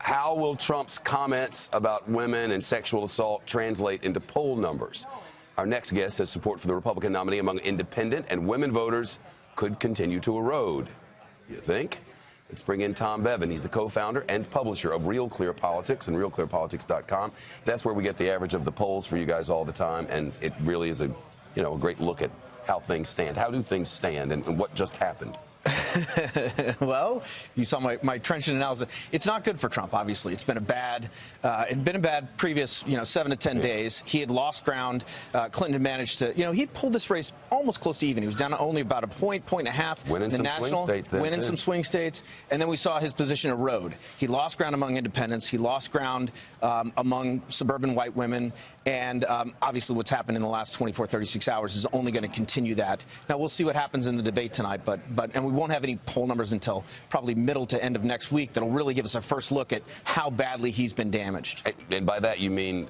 How will Trump's comments about women and sexual assault translate into poll numbers? Our next guest says support for the Republican nominee among independent and women voters could continue to erode. You think? Let's bring in Tom Bevan. He's the co-founder and publisher of Real Clear Politics and RealClearPolitics.com. That's where we get the average of the polls for you guys all the time, and it really is a great look at how things stand. How do things stand, and what just happened? Well, you saw my trenchant analysis. It's not good for Trump, obviously. It's been a bad, previous, 7 to 10 days. He had lost ground. Clinton had managed to, he pulled this race almost close to even. He was down to only about a point and a half. Winning some swing states. Winning some swing states. And then we saw his position erode. He lost ground among independents. He lost ground among suburban white women. And obviously what's happened in the last 24, 36 hours is only going to continue that. Now, we'll see what happens in the debate tonight, and we won't have any poll numbers until probably middle to end of next week that'll really give us a first look at how badly he's been damaged. And by that you mean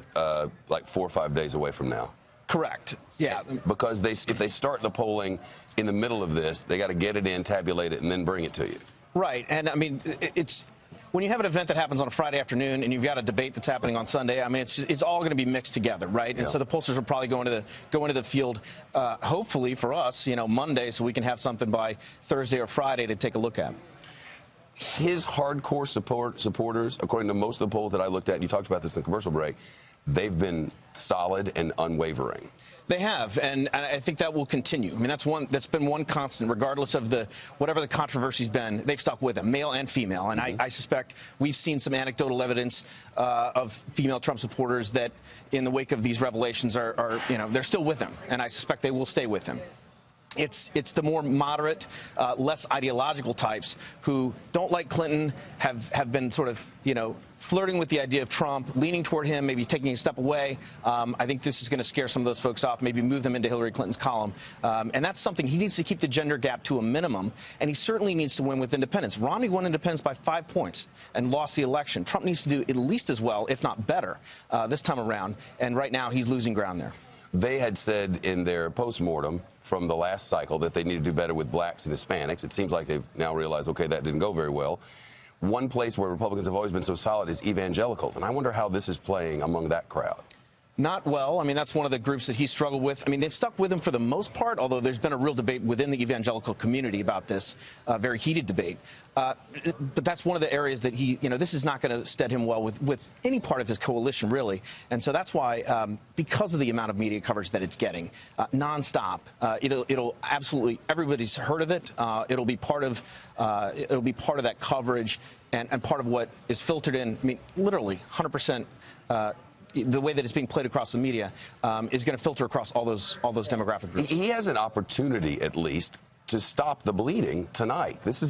like 4 or 5 days away from now? Correct. Yeah. Because if they start the polling in the middle of this, they got to get it in, tabulate it, and then bring it to you. Right. And I mean, it's when you have an event that happens on a Friday afternoon and you've got a debate that's happening on Sunday, I mean, it's all going to be mixed together, right? Yeah. And so the pollsters will probably go into the field, hopefully for us, Monday, so we can have something by Thursday or Friday to take a look at. His hardcore supporters, according to most of the polls that I looked at, and you talked about this in the commercial break, they've been solid and unwavering. They have, and I think that will continue. I mean, that's been one constant, regardless of whatever the controversy's been. They've stuck with him, male and female, and I suspect we've seen some anecdotal evidence of female Trump supporters that, in the wake of these revelations, they're still with him, and I suspect they will stay with him. It's the more moderate, less ideological types who don't like Clinton, have been sort of, flirting with the idea of Trump, leaning toward him, maybe taking a step away. I think this is going to scare some of those folks off, maybe move them into Hillary Clinton's column. And that's something he needs to keep the gender gap to a minimum, and he certainly needs to win with independents. Romney won independents by 5 points and lost the election. Trump needs to do at least as well, if not better, this time around, and right now he's losing ground there. They had said in their postmortem from the last cycle that they need to do better with blacks and Hispanics. It seems like they've now realized, okay, that didn't go very well. One place where Republicans have always been so solid is evangelicals, and I wonder how this is playing among that crowd. Not well. I mean, that's one of the groups that he struggled with. I mean, they've stuck with him for the most part, although there's been a real debate within the evangelical community about this, very heated debate. But that's one of the areas that this is not going to stead him well with any part of his coalition, really. And so that's why, because of the amount of media coverage that it's getting, nonstop, it'll absolutely, everybody's heard of it. It'll be part of that coverage and part of what is filtered in. I mean, literally 100%. The way that it's being played across the media is going to filter across all those demographic groups. He has an opportunity, at least, to stop the bleeding tonight. This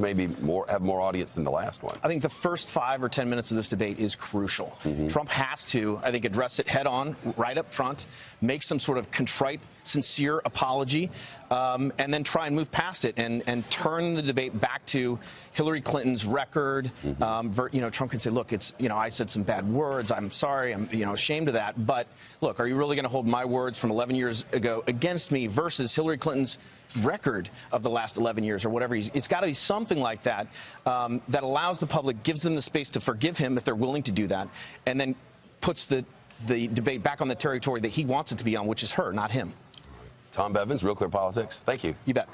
may be have more audience than the last one. I think the first 5 or 10 minutes of this debate is crucial. Trump has to, I think, address it head on, right up front, make some sort of contrite, sincere apology, and then try and move past it and turn the debate back to Hillary Clinton's record. Trump can say, look, I said some bad words. I'm sorry. I'm, ashamed of that. But look, are you really going to hold my words from 11 years ago against me versus Hillary Clinton's record of the last 11 years or whatever? It's got to be something like that that allows the public, gives them the space to forgive him if they're willing to do that, and then puts the debate back on the territory that he wants it to be on, which is her, not him. Tom Bevins, Real Clear Politics. Thank you. You bet.